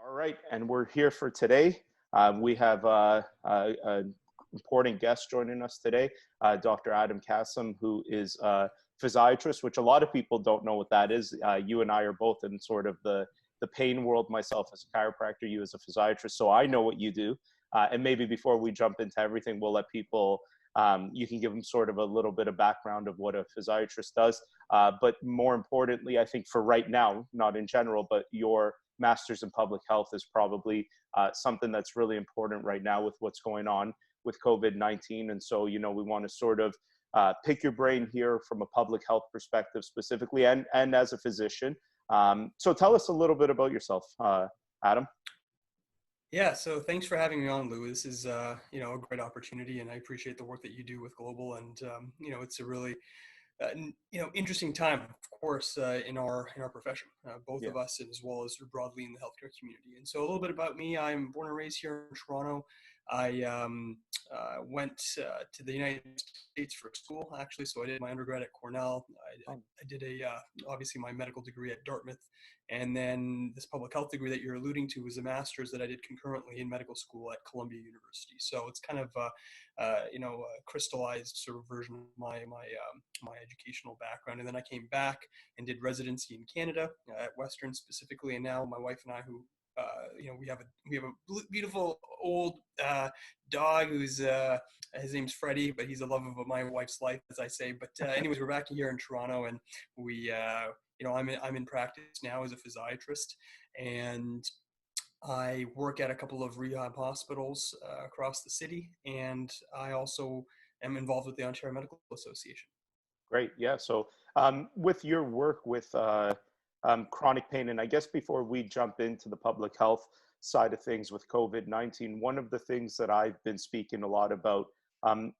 All right, and we're here for today. We have an important guest joining us today, Dr. Adam Kassam, who is a physiatrist, which a lot of people don't know what that is. You and I are both in sort of the pain world, myself as a chiropractor, you as a physiatrist, so I know what you do. And maybe before we jump into everything, we'll let people, you can give them sort of a little bit of background of what a physiatrist does. But more importantly, I think for right now, not in general, but your master's in public health is probably something that's really important right now with what's going on with COVID-19. And so, we want to sort of pick your brain here from a public health perspective specifically, and as a physician. So tell us a little bit about yourself, Adam. Yeah, so thanks for having me on, Lou. This is, a great opportunity, and I appreciate the work that you do with Global. And it's a really, interesting time, of course, in our profession, both Yeah. of us, and as well as broadly in the healthcare community. And so, a little bit about me: I'm born and raised here in Toronto. I went to the United States for school, actually. So I did my undergrad at Cornell. I did obviously my medical degree at Dartmouth, and then this public health degree that you're alluding to was a master's that I did concurrently in medical school at Columbia University. So it's kind of a crystallized sort of version of my educational background. And then I came back and did residency in Canada at Western specifically, and now my wife and I, who we have a beautiful old dog who's his name's Freddie, but he's the love of my wife's life, as I say. But anyways, we're back here in Toronto, and we I'm in practice now as a physiatrist, and I work at a couple of rehab hospitals across the city, and I also am involved with the Ontario Medical Association. Great. Yeah. So with your work with chronic pain, and I guess before we jump into the public health side of things with COVID-19, one of the things that I've been speaking a lot about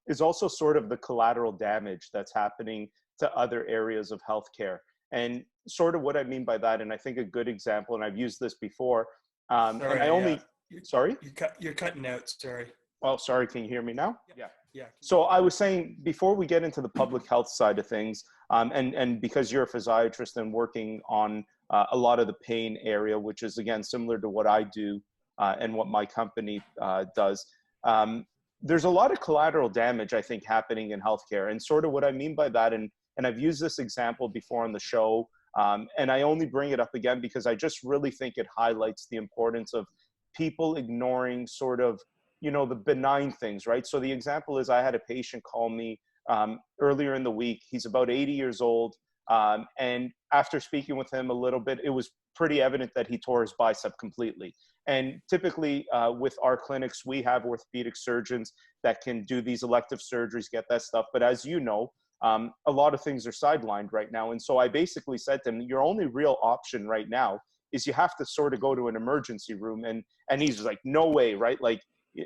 is also sort of the collateral damage that's happening to other areas of healthcare. And sort of what I mean by that, and I think a good example, and I've used this before, and I Sorry, only, sorry? You're cutting out, sorry. Oh, sorry, can you hear me now? Yeah. Yeah. So I was saying, before we get into the public health side of things, and because you're a physiatrist and working on a lot of the pain area, which is, again, similar to what I do and what my company does, there's a lot of collateral damage, I think, happening in healthcare. And sort of what I mean by that, and I've used this example before on the show, and I only bring it up again because I just really think it highlights the importance of people ignoring sort of the benign things, right? So the example is, I had a patient call me earlier in the week. He's about 80 years old. And after speaking with him a little bit, it was pretty evident that he tore his bicep completely. And typically with our clinics, we have orthopedic surgeons that can do these elective surgeries, get that stuff. But as you know, a lot of things are sidelined right now. And so I basically said to him, your only real option right now is you have to sort of go to an emergency room. And he's like, no way, right? Like,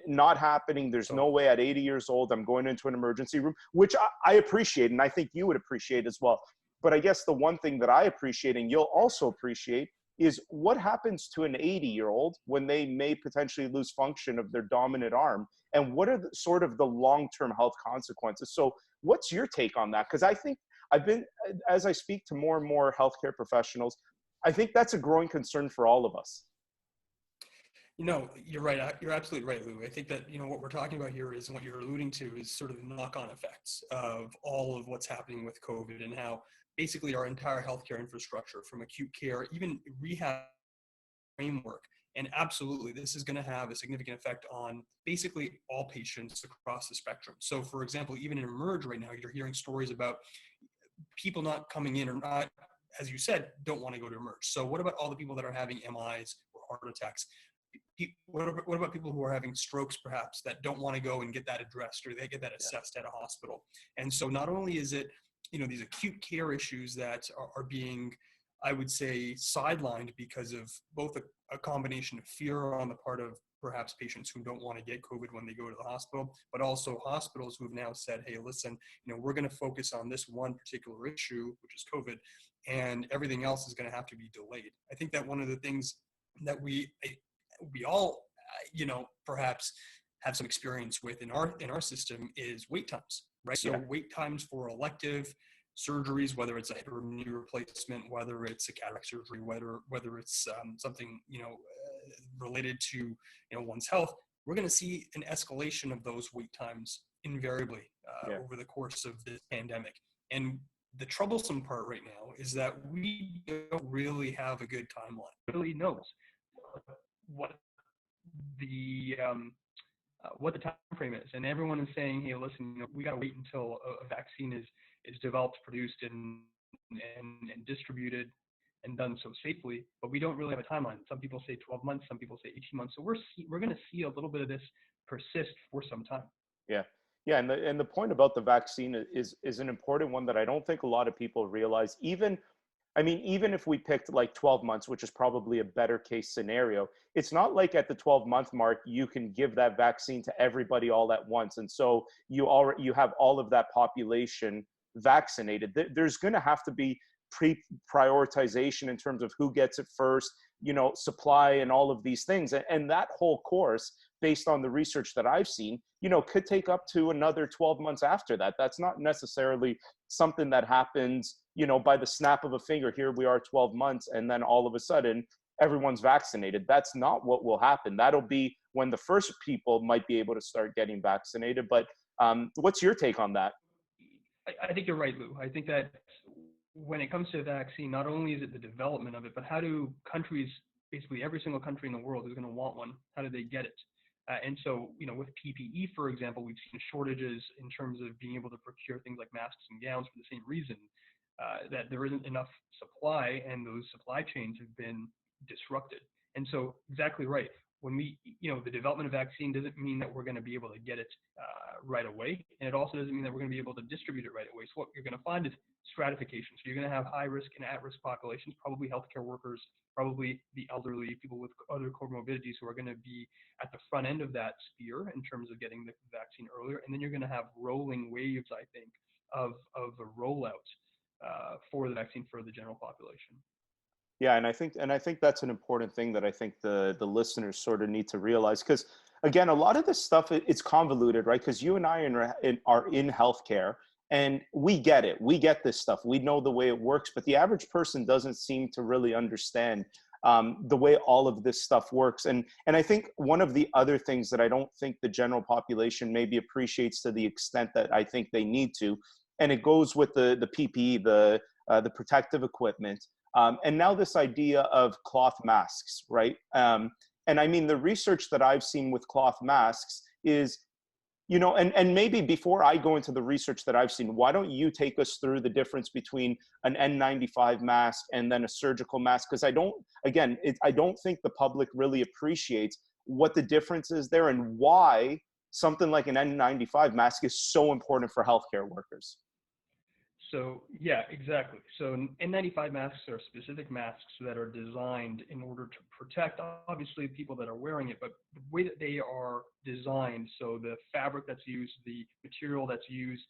not happening. There's no way at 80 years old I'm going into an emergency room, which I appreciate, and I think you would appreciate as well. But I guess the one thing that I appreciate, and you'll also appreciate, is what happens to an 80-year-old when they may potentially lose function of their dominant arm, and what are sort of the long-term health consequences. So what's your take on that? Because I think as I speak to more and more healthcare professionals, I think that's a growing concern for all of us. You're right. You're absolutely right, Lou. I think that, what we're talking about here is, and what you're alluding to is sort of the knock-on effects of all of what's happening with COVID, and how basically our entire healthcare infrastructure, from acute care, even rehab framework. And absolutely, this is going to have a significant effect on basically all patients across the spectrum. So for example, even in Emerge right now, you're hearing stories about people not coming in, or not, as you said, don't want to go to Emerge. So what about all the people that are having MIs or heart attacks? What about people who are having strokes, perhaps, that don't want to go and get that addressed, or they get that assessed at a hospital? And so not only is it, these acute care issues that are being, I would say, sidelined because of both a combination of fear on the part of perhaps patients who don't want to get COVID when they go to the hospital, but also hospitals who have now said, hey, listen, we're going to focus on this one particular issue, which is COVID, and everything else is going to have to be delayed. I think that one of the things that we all, perhaps have some experience with in our system is wait times, right? So wait times for elective surgeries, whether it's a hip or knee replacement, whether it's a cataract surgery, whether it's something related to one's health, we're going to see an escalation of those wait times invariably Yeah. over the course of this pandemic. And the troublesome part right now is that we don't really have a good timeline. Nobody knows what the time frame is, and everyone is saying, "Hey, listen, we got to wait until a vaccine is developed, produced, and distributed, and done so safely." But we don't really have a timeline. Some people say 12 months, some people say 18 months. So we're going to see a little bit of this persist for some time. Yeah. Yeah. And the point about the vaccine is an important one that I don't think a lot of people realize. Even if we picked like 12 months, which is probably a better case scenario, it's not like at the 12-month mark, you can give that vaccine to everybody all at once. And so you have all of that population vaccinated. There's going to have to be prioritization in terms of who gets it first, supply and all of these things. And that whole course, based on the research that I've seen, could take up to another 12 months after that. That's not necessarily something that happens, by the snap of a finger. Here we are 12 months, and then all of a sudden everyone's vaccinated. That's not what will happen. That'll be when the first people might be able to start getting vaccinated. But what's your take on that? I think you're right, Lou. I think that when it comes to a vaccine, not only is it the development of it, but how do countries, basically every single country in the world is going to want one, how do they get it? And so, with PPE, for example, we've seen shortages in terms of being able to procure things like masks and gowns for the same reason, that there isn't enough supply, and those supply chains have been disrupted. And so, exactly right. When the development of vaccine doesn't mean that we're going to be able to get it right away, and it also doesn't mean that we're going to be able to distribute it right away. So what you're going to find is stratification. So you're going to have high risk and at risk populations, probably healthcare workers, probably the elderly, people with other comorbidities who are going to be at the front end of that sphere in terms of getting the vaccine earlier. And then you're going to have rolling waves, I think, of a rollout for the vaccine for the general population. Yeah, and I think that's an important thing that I think the listeners sort of need to realize, because again, a lot of this stuff, it's convoluted, right? Because you and I are in healthcare, and we get it. We get this stuff. We know the way it works, but the average person doesn't seem to really understand the way all of this stuff works. And I think one of the other things that I don't think the general population maybe appreciates to the extent that I think they need to, and it goes with the PPE, the protective equipment. And now this idea of cloth masks, right? And I mean, the research that I've seen with cloth masks is, and maybe before I go into the research that I've seen, why don't you take us through the difference between an N95 mask and then a surgical mask? Because I don't think the public really appreciates what the difference is there, and why something like an N95 mask is so important for healthcare workers. So yeah, exactly. So N95 masks are specific masks that are designed in order to protect, obviously, people that are wearing it, but the way that they are designed, so the fabric that's used, the material that's used,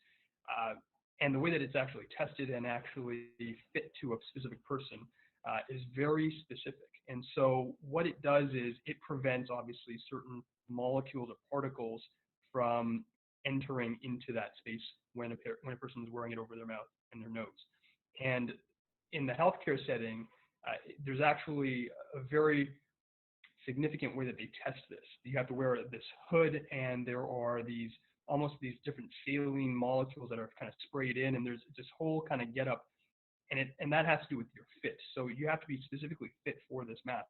and the way that it's actually tested and actually fit to a specific person is very specific. And so what it does is it prevents, obviously, certain molecules or particles from entering into that space when a person is wearing it over their mouth and their nose. And in the healthcare setting, there's actually a very significant way that they test this. You have to wear this hood, and there are these different saline molecules that are kind of sprayed in, and there's this whole kind of get up, and that has to do with your fit. So you have to be specifically fit for this mask.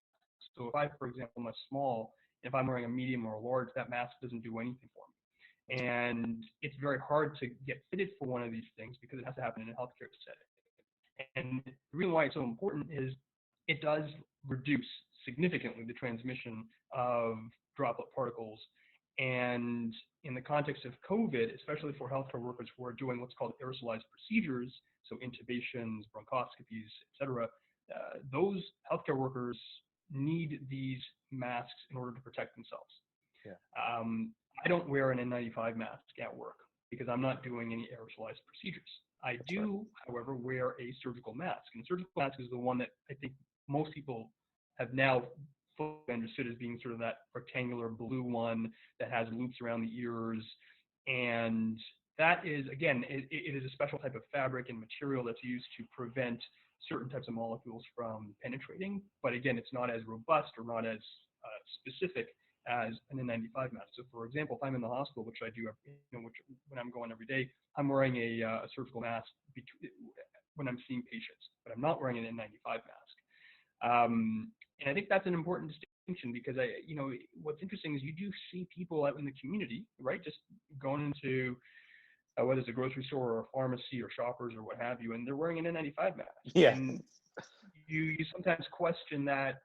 So if I, for example, am a small, if I'm wearing a medium or a large, that mask doesn't do anything for me. And it's very hard to get fitted for one of these things because it has to happen in a healthcare setting. And the reason why it's so important is it does reduce significantly the transmission of droplet particles. And in the context of COVID, especially for healthcare workers who are doing what's called aerosolized procedures, so intubations, bronchoscopies, et cetera, those healthcare workers need these masks in order to protect themselves. Yeah. I don't wear an N95 mask at work because I'm not doing any aerosolized procedures. I do, however, wear a surgical mask. And the surgical mask is the one that I think most people have now fully understood as being sort of that rectangular blue one that has loops around the ears. And that is, again, it is a special type of fabric and material that's used to prevent certain types of molecules from penetrating. But again, it's not as robust or not as specific as an N95 mask. So for example, if I'm in the hospital, which I do, which when I'm going every day, I'm wearing a surgical mask when I'm seeing patients, but I'm not wearing an N95 mask. And I think that's an important distinction because what's interesting is you do see people out in the community, right? Just going into whether it's a grocery store or a pharmacy or shoppers or what have you, and they're wearing an N95 mask. Yeah. And you sometimes question that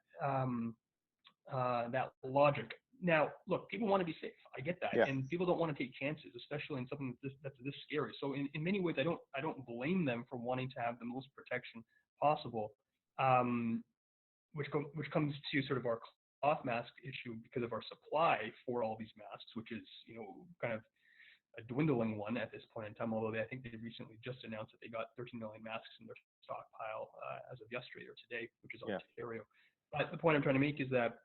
that logic. Now, look, people want to be safe. I get that, Yeah. and people don't want to take chances, especially in something that's this scary. So, in many ways, I don't blame them for wanting to have the most protection possible. Which comes to sort of our cloth mask issue because of our supply for all these masks, which is kind of a dwindling one at this point in time. Although I think they recently just announced that they got 13 million masks in their stockpile as of yesterday or today, which is Ontario. But the point I'm trying to make is that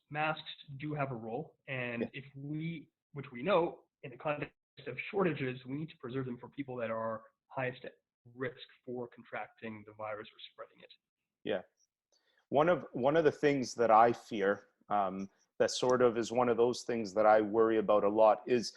masks do have a role, and if which we know in the context of shortages, we need to preserve them for people that are highest at risk for contracting the virus or spreading it. Yeah. One of the things that I fear, that sort of is one of those things that I worry about a lot, is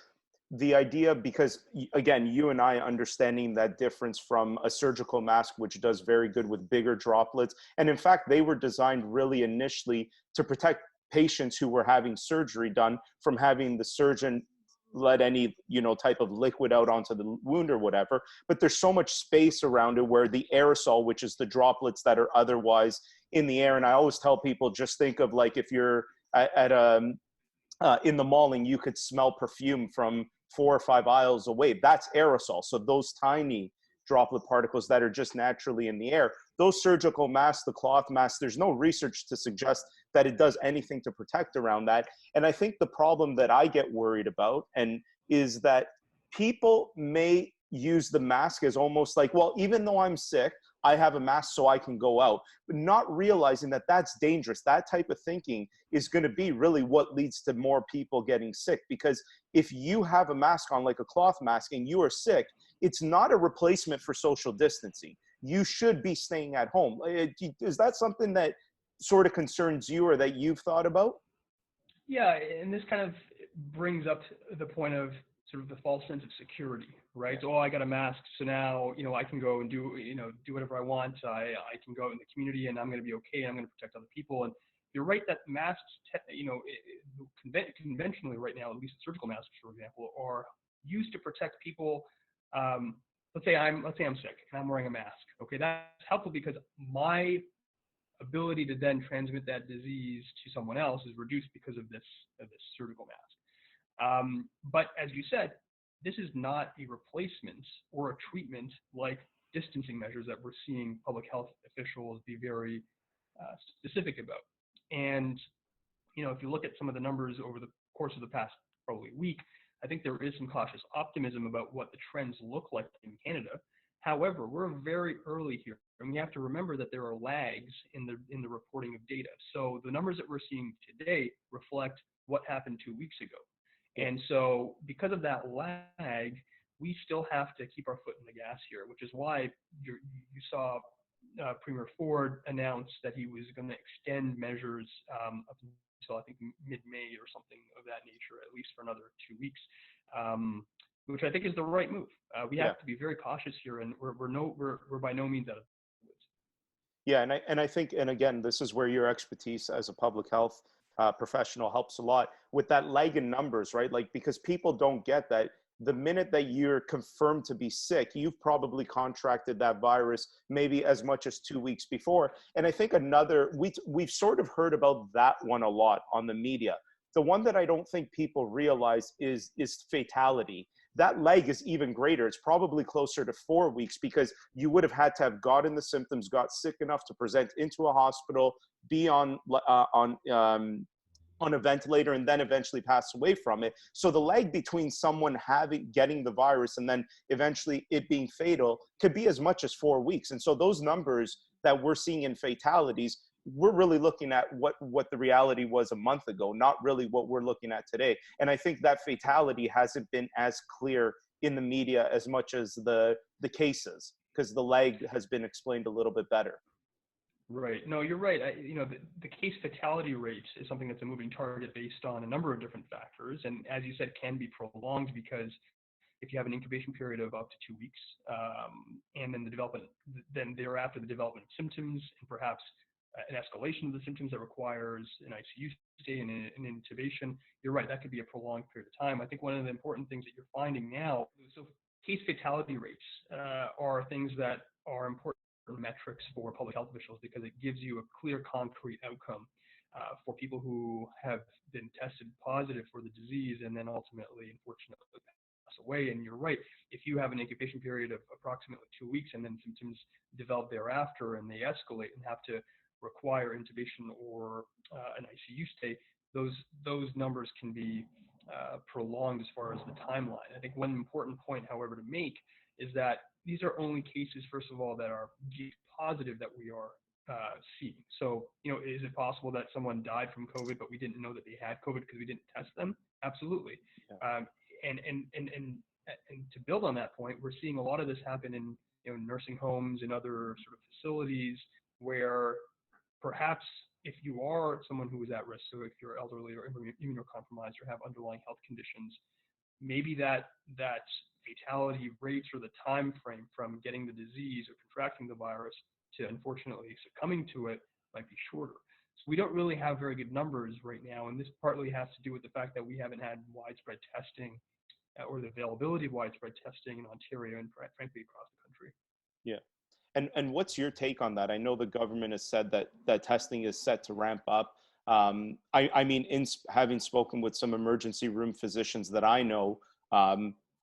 the idea, because again, you and I understanding that difference from a surgical mask, which does very good with bigger droplets. And in fact, they were designed really initially to protect patients who were having surgery done from having the surgeon let any type of liquid out onto the wound or whatever. But there's so much space around it where the aerosol, which is the droplets that are otherwise in the air. And I always tell people, just think of like if you're at in the mall and you could smell perfume from 4 or 5 aisles away, that's aerosol. So those tiny droplet particles that are just naturally in the air, those surgical masks, the cloth masks, there's no research to suggest that it does anything to protect around that. And I think the problem that I get worried about is that people may use the mask as almost like, well, even though I'm sick, I have a mask so I can go out, but not realizing that that's dangerous. That type of thinking is going to be really what leads to more people getting sick. Because if you have a mask on, like a cloth mask, and you are sick, it's not a replacement for social distancing. You should be staying at home. Is that something that sort of concerns you or that you've thought about? Yeah, and this kind of brings up the point of sort of the false sense of security, right? So, I got a mask, so now I can go and do whatever I want. I can go out in the community, and I'm going to be okay. I'm going to protect other people. And you're right that masks, conventionally right now, at least surgical masks, for example, are used to protect people. Let's say I'm sick and I'm wearing a mask. Okay, that's helpful because my ability to then transmit that disease to someone else is reduced because of this surgical mask. But as you said, this is not a replacement or a treatment like distancing measures that we're seeing public health officials be very specific about. And if you look at some of the numbers over the course of the past probably week, I think there is some cautious optimism about what the trends look like in Canada. However, we're very early here, and we have to remember that there are lags in the reporting of data. So the numbers that we're seeing today reflect what happened 2 weeks ago. And so because of that lag, we still have to keep our foot in the gas here, which is why you saw Premier Ford announce that he was going to extend measures up until I think mid-May or something of that nature, at least for another 2 weeks, which I think is the right move. We have to be very cautious here, and we're by no means out of the woods. Yeah, and I think, and again, this is where your expertise as a public health professional helps a lot with that lag in numbers, right? Like, because people don't get that the minute that you're confirmed to be sick, you've probably contracted that virus maybe as much as 2 weeks before. And I think we've sort of heard about that one a lot on the media. The one that I don't think people realize is fatality. That lag is even greater. It's probably closer to 4 weeks because you would have had to have gotten the symptoms, got sick enough to present into a hospital, be on a ventilator, and then eventually pass away from it. So the lag between someone getting the virus and then eventually it being fatal could be as much as 4 weeks. And so those numbers that we're seeing in fatalities, we're really looking at what the reality was a month ago, not really what we're looking at today. And I think that fatality hasn't been as clear in the media as much as the cases, because the lag has been explained a little bit better. Right. No, you're right. The case fatality rates is something that's a moving target based on a number of different factors, and as you said, can be prolonged because if you have an incubation period of up to 2 weeks, and then thereafter the development of symptoms, and perhaps an escalation of the symptoms that requires an ICU stay and an intubation, you're right, that could be a prolonged period of time. I think one of the important things that you're finding now, so case fatality rates are things that are important metrics for public health officials because it gives you a clear, concrete outcome for people who have been tested positive for the disease and then ultimately, unfortunately, pass away. And you're right, if you have an incubation period of approximately 2 weeks and then symptoms develop thereafter and they escalate and have to require intubation or an ICU stay, those numbers can be prolonged as far as the timeline. I think one important point, however, to make is that these are only cases, first of all, that are positive that we are seeing. So, is it possible that someone died from COVID, but we didn't know that they had COVID because we didn't test them? Absolutely. Yeah. And to build on that point, we're seeing a lot of this happen in nursing homes and other sort of facilities where perhaps if you are someone who is at risk, so if you're elderly or immunocompromised or have underlying health conditions, maybe that fatality rates or the time frame from getting the disease or contracting the virus to unfortunately succumbing to it might be shorter. So we don't really have very good numbers right now, and this partly has to do with the fact that we haven't had widespread testing or the availability of widespread testing in Ontario and frankly across the country. Yeah. And what's your take on that? I know the government has said that testing is set to ramp up. I mean, having spoken with some emergency room physicians that I know,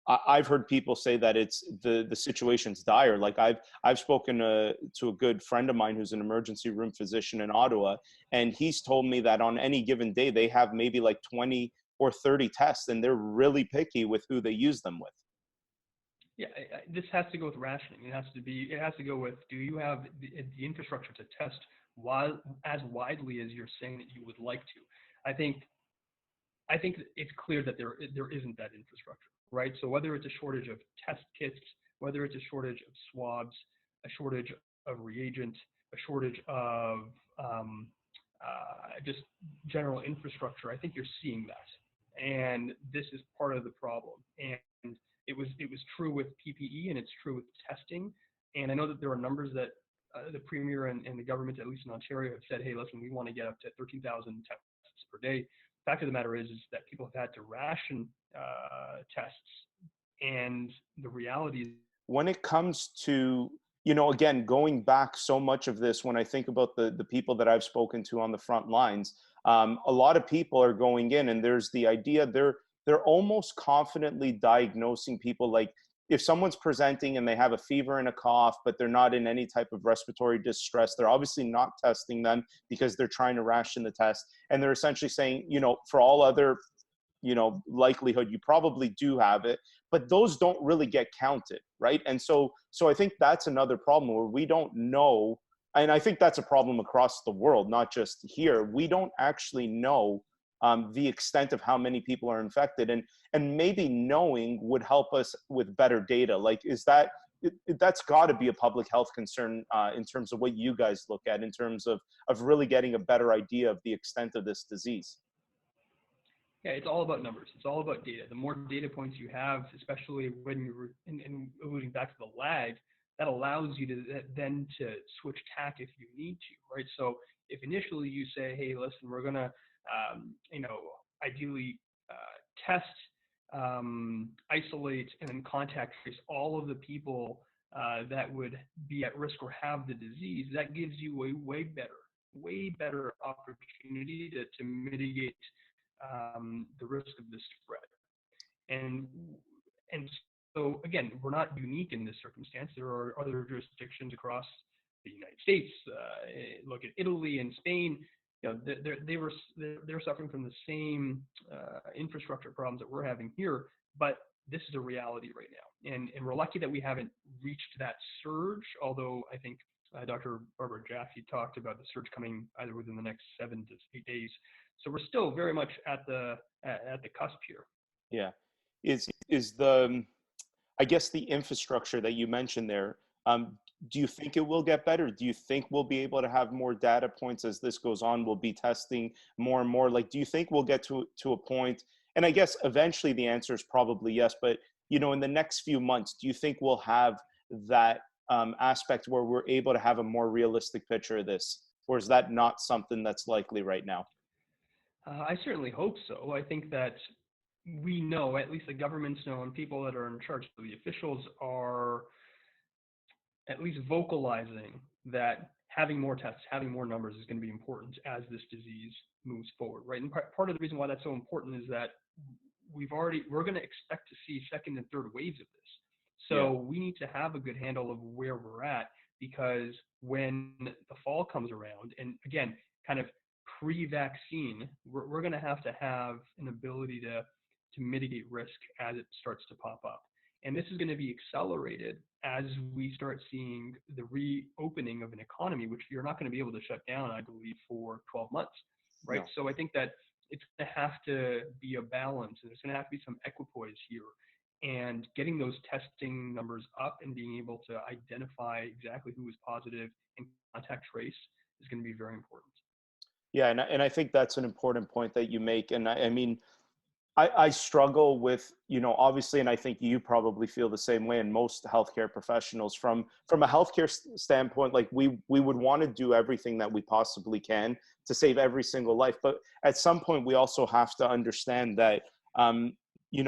I've heard people say that it's the situation's dire. Like I've spoken to a good friend of mine who's an emergency room physician in Ottawa, and he's told me that on any given day they have maybe like 20 or 30 tests, and they're really picky with who they use them with. Yeah, this has to go with rationing. It has to go with, do you have the infrastructure to test as widely as you're saying that you would like to? I think it's clear that there isn't that infrastructure, right? So whether it's a shortage of test kits, whether it's a shortage of swabs, a shortage of reagent, a shortage of just general infrastructure, I think you're seeing that, and this is part of the problem. And it was true with PPE, and it's true with testing. And I know that there are numbers that the Premier and the government, at least in Ontario, have said, hey, listen, we want to get up to 13,000 tests per day. The fact of the matter is that people have had to ration tests. And the reality is, when it comes to, again, going back so much of this, when I think about the people that I've spoken to on the front lines, a lot of people are going in, and there's the idea they're almost confidently diagnosing people. Like if someone's presenting and they have a fever and a cough, but they're not in any type of respiratory distress, they're obviously not testing them because they're trying to ration the test. And they're essentially saying, for all other, likelihood, you probably do have it, but those don't really get counted, right? And so I think that's another problem where we don't know. And I think that's a problem across the world, not just here. We don't actually know the extent of how many people are infected, and maybe knowing would help us with better data. Like, that's got to be a public health concern in terms of what you guys look at in terms of really getting a better idea of the extent of this disease. Yeah, it's all about numbers. It's all about data. The more data points you have, especially when you're and alluding back to the lag, that allows you to then to switch tack if you need to, right? So if initially you say, hey, listen, we're gonna ideally test, isolate, and then contact trace all of the people that would be at risk or have the disease, that gives you a way better opportunity to mitigate the risk of the spread. And so again, we're not unique in this circumstance. There are other jurisdictions across the United States. Look at Italy and Spain. They're suffering from the same infrastructure problems that we're having here, but this is a reality right now. And we're lucky that we haven't reached that surge, although I think Dr. Barbara Jaffe talked about the surge coming either within the next 7 to 8 days. So we're still very much at the cusp here. Yeah. Is the I guess the infrastructure that you mentioned there, do you think it will get better? Do you think we'll be able to have more data points as this goes on? We'll be testing more and more. Like, do you think we'll get to a point? And I guess eventually the answer is probably yes. But in the next few months, do you think we'll have that aspect where we're able to have a more realistic picture of this, or is that not something that's likely right now? I certainly hope so. I think that we know, at least the governments know, and people that are in charge, so the officials are at least vocalizing that having more tests, having more numbers is going to be important as this disease moves forward, right? And part of the reason why that's so important is that we're going to expect to see second and third waves of this. So we need to have a good handle of where we're at, because when the fall comes around, and again, kind of pre-vaccine, we're going to have an ability to mitigate risk as it starts to pop up. And this is going to be accelerated as we start seeing the reopening of an economy, which you're not going to be able to shut down, I believe, for 12 months, right? No. So I think that it's going to have to be a balance, and there's going to have to be some equipoise here. And getting those testing numbers up and being able to identify exactly who is positive and contact trace is going to be very important. Yeah, and I think that's an important point that you make. And I mean, I struggle with, obviously, and I think you probably feel the same way, and most healthcare professionals from a healthcare standpoint, like we would want to do everything that we possibly can to save every single life. But at some point, we also have to understand that,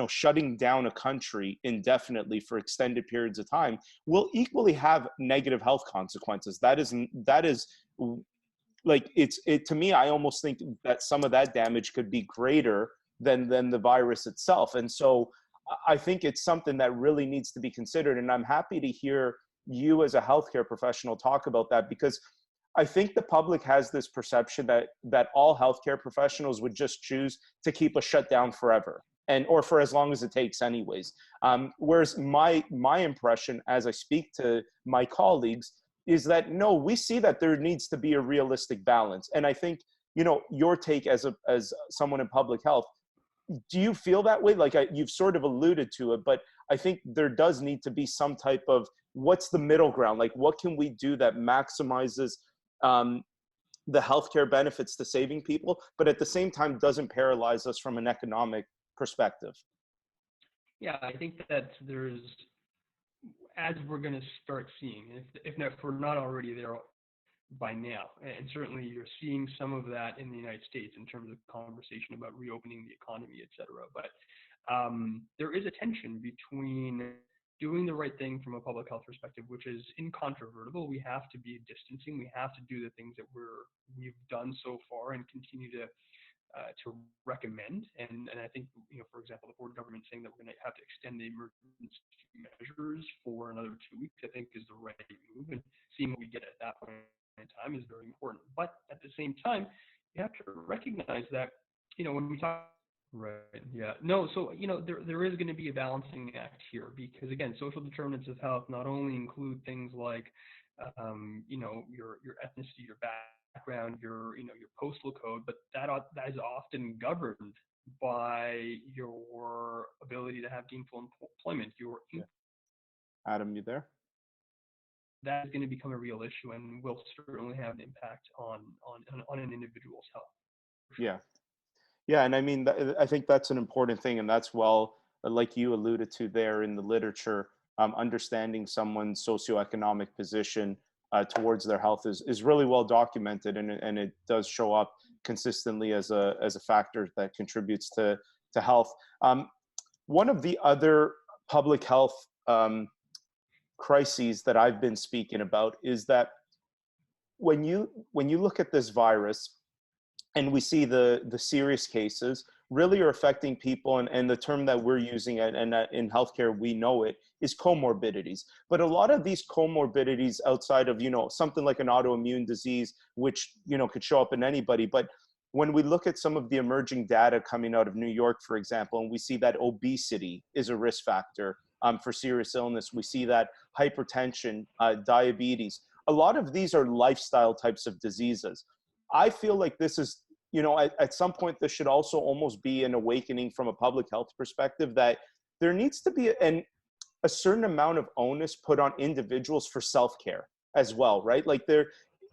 shutting down a country indefinitely for extended periods of time will equally have negative health consequences. That is like, to me, I almost think that some of that damage could be greater than the virus itself. And so I think it's something that really needs to be considered. And I'm happy to hear you as a healthcare professional talk about that, because I think the public has this perception that all healthcare professionals would just choose to keep us shut down forever, or for as long as it takes anyways. Whereas my impression as I speak to my colleagues is that, no, we see that there needs to be a realistic balance. And I think, your take as someone in public health, do you feel that way? Like, you've sort of alluded to it, but I think there does need to be some type of, what's the middle ground? Like, what can we do that maximizes the healthcare benefits to saving people, but at the same time doesn't paralyze us from an economic perspective? Yeah, I think that as we're going to start seeing, if we're not already there by now, and certainly you're seeing some of that in the United States in terms of conversation about reopening the economy, et cetera. But there is a tension between doing the right thing from a public health perspective, which is incontrovertible. We have to be distancing. We have to do the things that we've done so far and continue to recommend. And I think, for example, the Ford government saying that we're going to have to extend the emergency measures for another 2 weeks, I think is the right move. And seeing what we get at that point in time is very important. But at the same time, you have to recognize that, when we talk. Right. Yeah. No. So there is going to be a balancing act here, because again, social determinants of health not only include things like, your ethnicity, your background, your postal code, but that is often governed by your ability to have gainful employment. Adam, you there? That is going to become a real issue, and will certainly have an impact on an individual's health. Sure. Yeah. Yeah, and I mean, I think that's an important thing, and that's, well, like you alluded to there in the literature, understanding someone's socioeconomic position towards their health is really well documented, and it does show up consistently as a factor that contributes to health. One of the other public health crises that I've been speaking about is that when you look at this virus, and we see the serious cases really are affecting people, and the term that we're using, and in healthcare we know it, is comorbidities. But a lot of these comorbidities, outside of something like an autoimmune disease, which could show up in anybody, but when we look at some of the emerging data coming out of New York, for example, and we see that obesity is a risk factor for serious illness, we see that hypertension, diabetes, a lot of these are lifestyle types of diseases. I feel like this is, at some point, this should also almost be an awakening from a public health perspective, that there needs to be, and a certain amount of onus put on individuals for self-care as well, right? Like they're,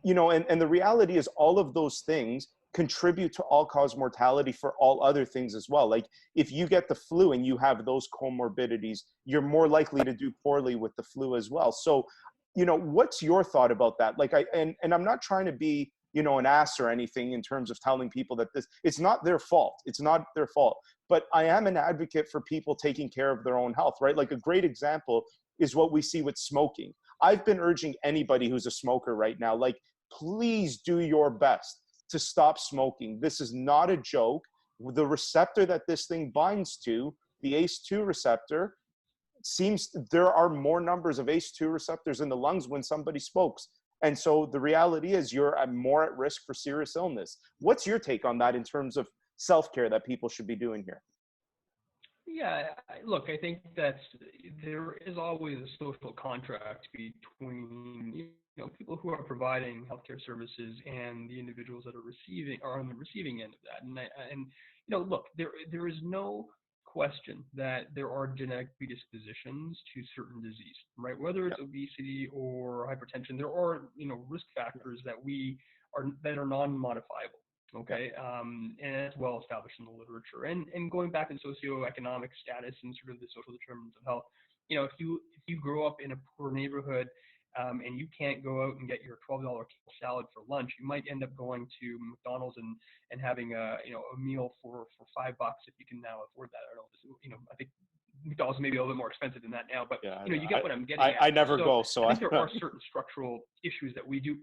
and the reality is all of those things contribute to all-cause mortality for all other things as well. Like if you get the flu and you have those comorbidities, you're more likely to do poorly with the flu as well. So, what's your thought about that? Like and I'm not trying to be, an ass or anything in terms of telling people that it's not their fault. It's not their fault. But I am an advocate for people taking care of their own health, right? Like a great example is what we see with smoking. I've been urging anybody who's a smoker right now, like, please do your best to stop smoking. This is not a joke. The receptor that this thing binds to, the ACE2 receptor, there are more numbers of ACE2 receptors in the lungs when somebody smokes. And so the reality is you're more at risk for serious illness. What's your take on that in terms of self-care that people should be doing here? Yeah, look, I think that there is always a social contract between people who are providing healthcare services and the individuals that are on the receiving end of that. And look, there is no question that there are genetic predispositions to certain disease, right? Whether it's obesity or hypertension, there are risk factors that are non-modifiable. Okay, and it's well established in the literature. And going back in socioeconomic status and sort of the social determinants of health, if you grow up in a poor neighborhood and you can't go out and get your $12 salad for lunch, you might end up going to McDonald's and having a meal for $5 if you can now afford that. I don't know, I think McDonald's may be a little bit more expensive than that now, but you get what I'm getting at. I never go, so I think there are certain structural issues that we do.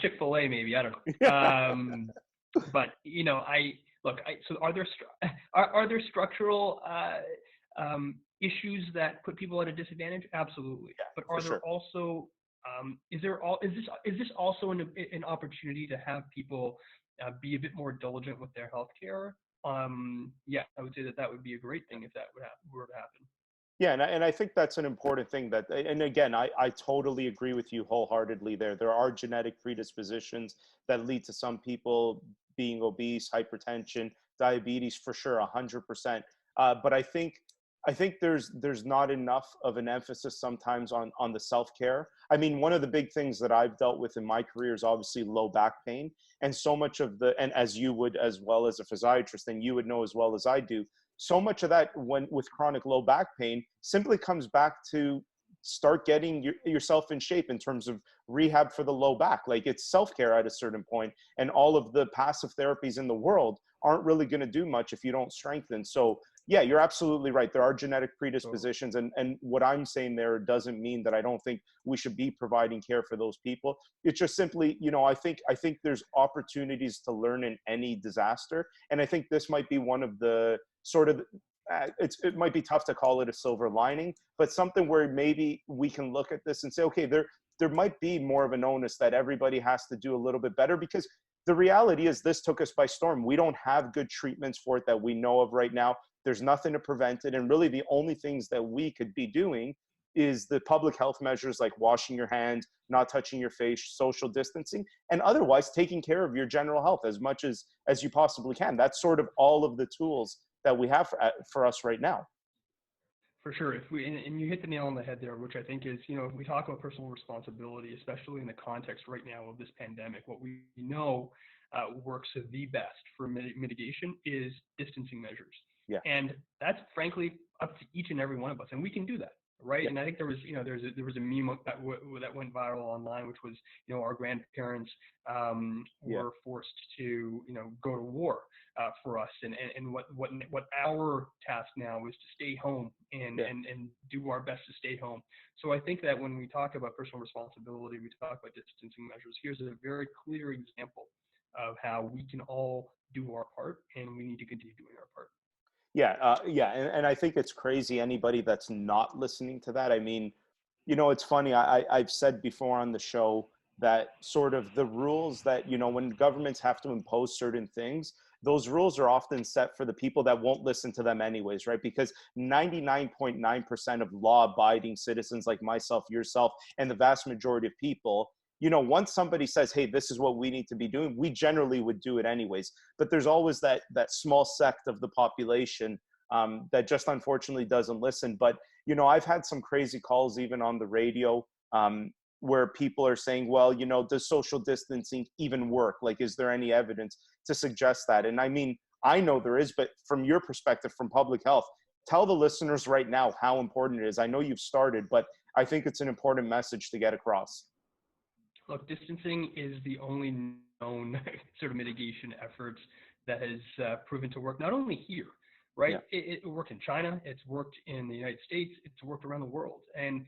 Chick-fil-A maybe, I don't know. But so are there structural issues that put people at a disadvantage? Absolutely. But are there also is this also an opportunity to have people be a bit more diligent with their healthcare? Yeah, I would say that would be a great thing if that were to happen. Yeah, and I think that's an important thing and again, I totally agree with you wholeheartedly there. There are genetic predispositions that lead to some people being obese, hypertension, diabetes, for sure, 100%. But I think there's not enough of an emphasis sometimes on the self-care. I mean, one of the big things that I've dealt with in my career is obviously low back pain. And so much of and as you would, as well as a physiatrist, and you would know as well as I do, so much of that with chronic low back pain simply comes back to start getting yourself in shape in terms of rehab for the low back. Like it's self-care at a certain point, and all of the passive therapies in the world aren't really going to do much if you don't strengthen. So yeah, you're absolutely right. There are genetic predispositions, and what I'm saying there doesn't mean that I don't think we should be providing care for those people. It's just simply, I think there's opportunities to learn in any disaster, and I think this might be one of the sort of it might be tough to call it a silver lining, but something where maybe we can look at this and say, okay, there might be more of an onus that everybody has to do a little bit better, because the reality is this took us by storm. We don't have good treatments for it that we know of right now. There's nothing to prevent it. And really the only things that we could be doing is the public health measures like washing your hands, not touching your face, social distancing, and otherwise taking care of your general health as much as you possibly can. That's sort of all of the tools that we have for us right now. For sure. And you hit the nail on the head there, which I think is, if we talk about personal responsibility, especially in the context right now of this pandemic, what we know works the best for mitigation is distancing measures. Yeah. And that's frankly up to each and every one of us, and we can do that, right? Yeah. And I think there was a meme that went viral online, which was, our grandparents were forced to, go to war for us, and what our task now is to stay home and do our best to stay home. So I think that when we talk about personal responsibility, we talk about distancing measures. Here's a very clear example of how we can all do our part, and we need to continue doing our part. And I think it's crazy anybody that's not listening to that. I mean, it's funny. I've said before on the show that sort of the rules that, when governments have to impose certain things, those rules are often set for the people that won't listen to them anyways, right? Because 99.9% of law-abiding citizens like myself, yourself, and the vast majority of people, once somebody says, hey, this is what we need to be doing, we generally would do it anyways. But there's always that small sect of the population that just unfortunately doesn't listen. But, you know, I've had some crazy calls even on the radio, where people are saying, well, you know, does social distancing even work? Like, is there any evidence to suggest that? And I mean, I know there is, but from your perspective, from public health, tell the listeners right now how important it is. I know you've started, but I think it's an important message to get across. Look, distancing is the only known sort of mitigation efforts that has proven to work, not only here, right? Yeah. It worked in China, it's worked in the United States, it's worked around the world. And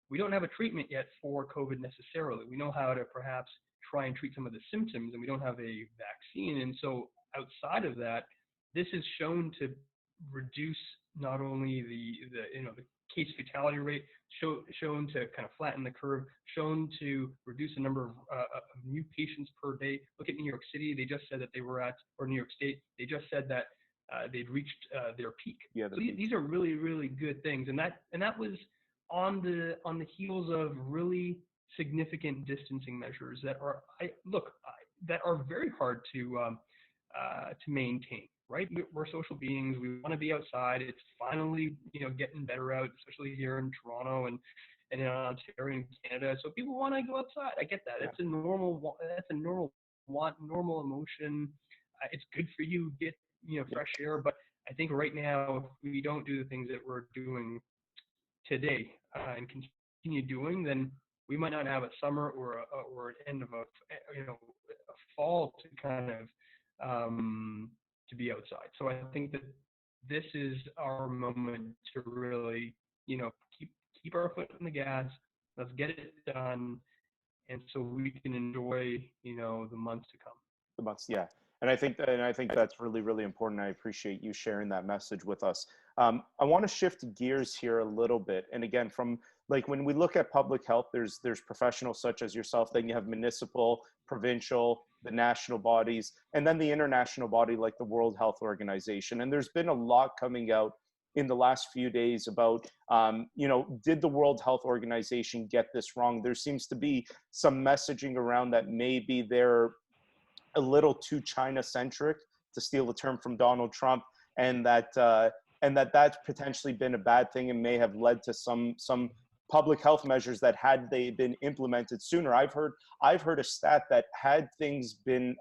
we don't have a treatment yet for COVID necessarily. We know how to perhaps try and treat some of the symptoms, and we don't have a vaccine. And so outside of that, this is shown to reduce not only the case fatality rate, shown to kind of flatten the curve, shown to reduce the number of new patients per day. Look at New York City; they just said that they were at, or New York State, they just said that they'd reached their peak. Yeah. So these are really, really good things, and that was on the heels of really significant distancing measures that are very hard to maintain. Right, we're social beings. We want to be outside. It's finally getting better out, especially here in Toronto and in Ontario and Canada. So people want to go outside. I get that. Yeah. It's a normal want, normal emotion. It's good for you. Get fresh air. But I think right now, if we don't do the things that we're doing today and continue doing, then we might not have a summer or an end of a fall to kind of to be outside. So I think that this is our moment to really keep our foot on the gas. Let's get it done, and so we can enjoy the months to come. The months, yeah. And I think that's really, really important. I appreciate you sharing that message with us. I want to shift gears here a little bit. And again, from like when we look at public health, there's professionals such as yourself, then you have municipal, provincial, the national bodies, and then the international body like the World Health Organization. And there's been a lot coming out in the last few days about, did the World Health Organization get this wrong? There seems to be some messaging around that maybe they're a little too China-centric, to steal the term from Donald Trump, and that's potentially been a bad thing and may have led to some public health measures that, had they been implemented sooner. I've heard a stat that had things been,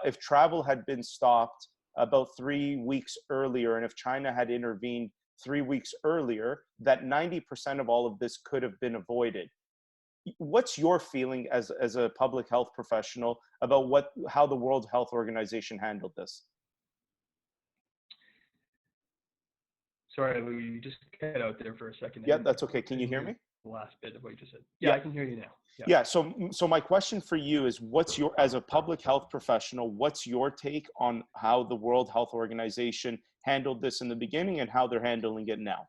if travel had been stopped about 3 weeks earlier, and if China had intervened 3 weeks earlier, that 90% of all of this could have been avoided. What's your feeling as a public health professional about how the World Health Organization handled this? Sorry, Lou, you just cut out there for a second. Yeah, that's okay. Can you hear me? The last bit of what you just said. Yeah, I can hear you now. Yeah. So my question for you is, as a public health professional, what's your take on how the World Health Organization handled this in the beginning and how they're handling it now?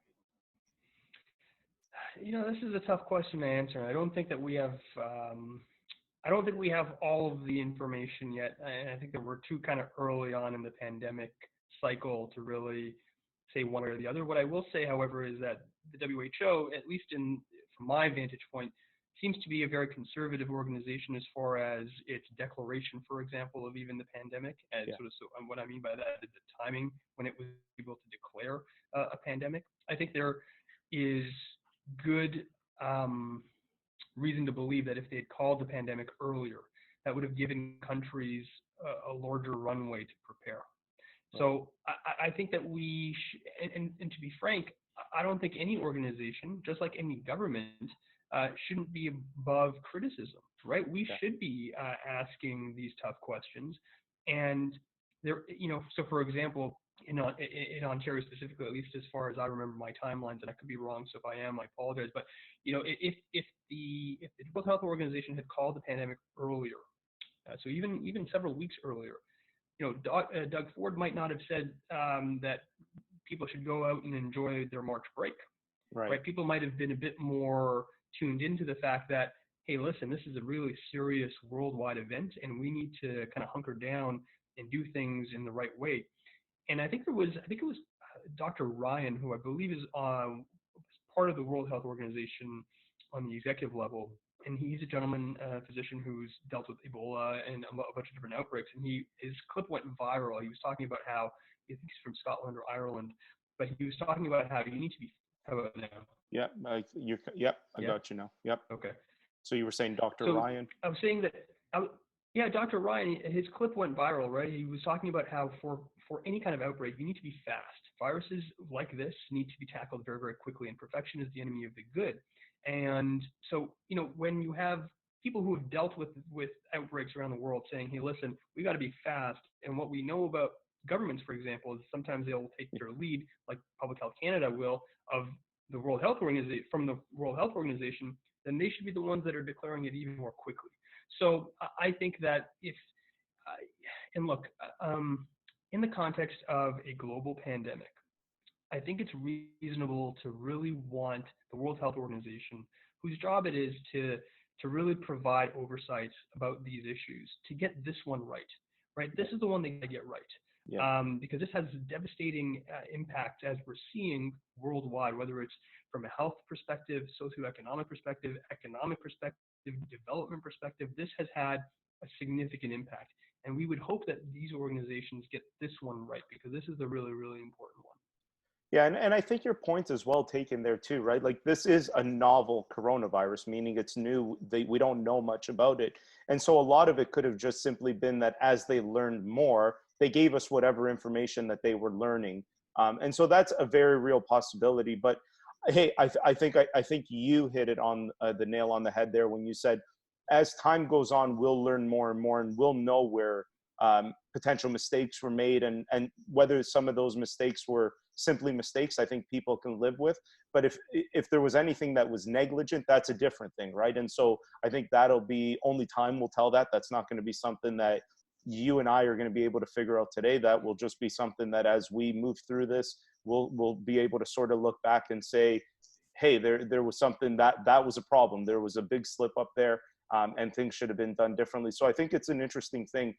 This is a tough question to answer. I don't think that we have. I don't think we have all of the information yet, and I think that we're too kind of early on in the pandemic cycle to really say one way or the other. What I will say, however, is that the WHO, at least from my vantage point, seems to be a very conservative organization as far as its declaration, for example, of even the pandemic. And so what I mean by that is the timing when it was able to declare a pandemic. I think there is good reason to believe that if they had called the pandemic earlier, that would have given countries a larger runway to prepare. So I think that and to be frank, I don't think any organization, just like any government, shouldn't be above criticism, right? We should be asking these tough questions. And there, so for example, in Ontario specifically, at least as far as I remember my timelines, and I could be wrong, so if I am, I apologize. But if the World Health Organization had called the pandemic earlier, so even several weeks earlier, Doug Ford might not have said that people should go out and enjoy their March break. Right? People might have been a bit more tuned into the fact that, hey, listen, this is a really serious worldwide event, and we need to kind of hunker down and do things in the right way. And I think it was Dr. Ryan, who I believe is part of the World Health Organization on the executive level, and he's a gentleman, physician who's dealt with Ebola and a bunch of different outbreaks. And his clip went viral. He was talking about how think he's from Scotland or Ireland, but he was talking about how you need to be, how about now? Yeah, I Yeah. got you now. Yep. Okay. So you were saying Dr. So Ryan? I was saying that, yeah, Dr. Ryan, his clip went viral, right? He was talking about how for any kind of outbreak, you need to be fast. Viruses like this need to be tackled very, very quickly, and perfection is the enemy of the good. And so, when you have people who have dealt with outbreaks around the world saying, hey, listen, we got to be fast. And what we know about governments, for example, is sometimes they'll take their lead, like Public Health Canada will, of the World Health Organization, from the World Health Organization, then they should be the ones that are declaring it even more quickly. So I think that and look, in the context of a global pandemic, I think it's reasonable to really want the World Health Organization, whose job it is to really provide oversight about these issues, to get this one right. Right, this is the one they got to get right. Yeah. Because this has devastating impact, as we're seeing worldwide, whether it's from a health perspective, socioeconomic perspective, economic perspective, development perspective. This has had a significant impact. And we would hope that these organizations get this one right, because this is a really, really important one. Yeah, and I think your point is well taken there too, right? Like this is a novel coronavirus, meaning it's new. We don't know much about it. And so a lot of it could have just simply been that as they learned more, they gave us whatever information that they were learning. And so that's a very real possibility. But hey, I think you hit it on the nail on the head there when you said, as time goes on, we'll learn more and more, and we'll know where potential mistakes were made, and whether some of those mistakes were simply mistakes, I think people can live with. But if there was anything that was negligent, that's a different thing, right? And so I think that'll be, only time will tell that. That's not going to be something that you and I are going to be able to figure out today. That will just be something that as we move through this, we'll be able to sort of look back and say, hey, there was something that was a problem. There was a big slip up there, and things should have been done differently. So I think it's an interesting thing.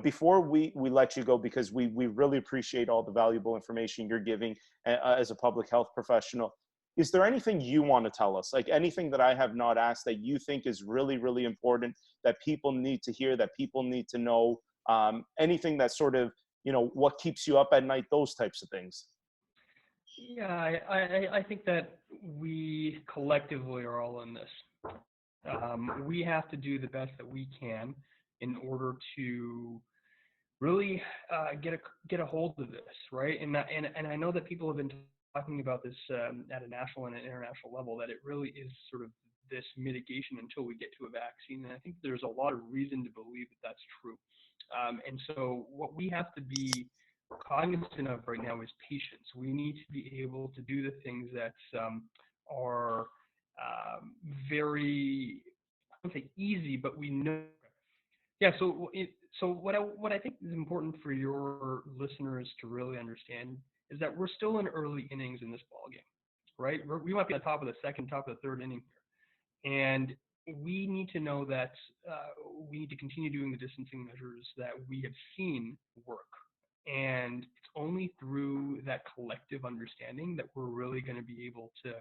Before we let you go, because we really appreciate all the valuable information you're giving as a public health professional, is there anything you want to tell us, like anything that I have not asked that you think is really, really important, that people need to hear, that people need to know, anything that sort of, what keeps you up at night, those types of things? Yeah, I think that we collectively are all in this. We have to do the best that we can in order to really get a hold of this, right? And I know that people have been talking about this at a national and an international level, that it really is sort of this mitigation until we get to a vaccine. And I think there's a lot of reason to believe that that's true. And so what we have to be cognizant of right now is patience. We need to be able to do the things that are very, I wouldn't say easy, but we know. Yeah. So what I think is important for your listeners to really understand is that we're still in early innings in this ballgame, right? We might be on top of the second, top of the third inning here, and we need to know that we need to continue doing the distancing measures that we have seen work. And it's only through that collective understanding that we're really going to be able to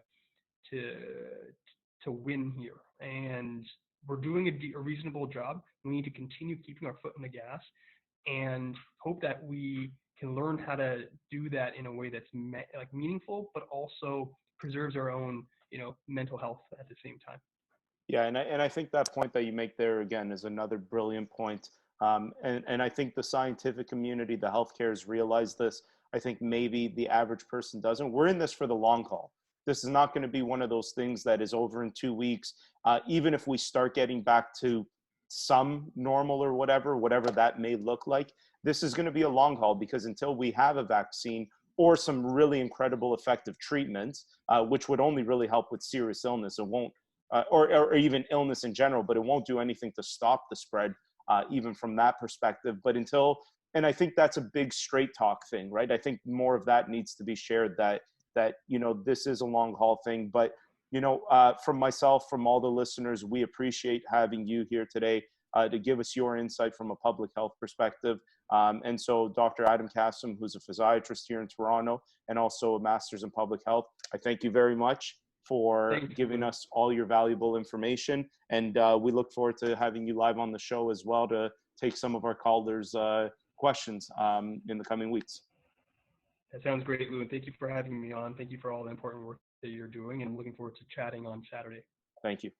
win here. And we're doing a reasonable job. We need to continue keeping our foot on the gas and hope that we can learn how to do that in a way that's meaningful, but also preserves our own, mental health at the same time. Yeah, and I think that point that you make there again is another brilliant point. And I think the scientific community, the healthcare, has realized this. I think maybe the average person doesn't. We're in this for the long haul. This is not going to be one of those things that is over in 2 weeks. Even if we start getting back to some normal or whatever that may look like, this is going to be a long haul, because until we have a vaccine or some really incredible effective treatments, which would only really help with serious illness, it won't, or even illness in general, but it won't do anything to stop the spread, even from that perspective. But and I think that's a big straight talk thing, right? I think more of that needs to be shared, that this is a long haul thing. But from myself, from all the listeners, we appreciate having you here today to give us your insight from a public health perspective. And so Dr. Adam Kassam, who's a physiatrist here in Toronto and also a master's in public health, I thank you very much for giving us all your valuable information. And we look forward to having you live on the show as well, to take some of our callers questions in the coming weeks. That sounds great, Lou, and thank you for having me on. Thank you for all the important work that you're doing, and I'm looking forward to chatting on Saturday. Thank you.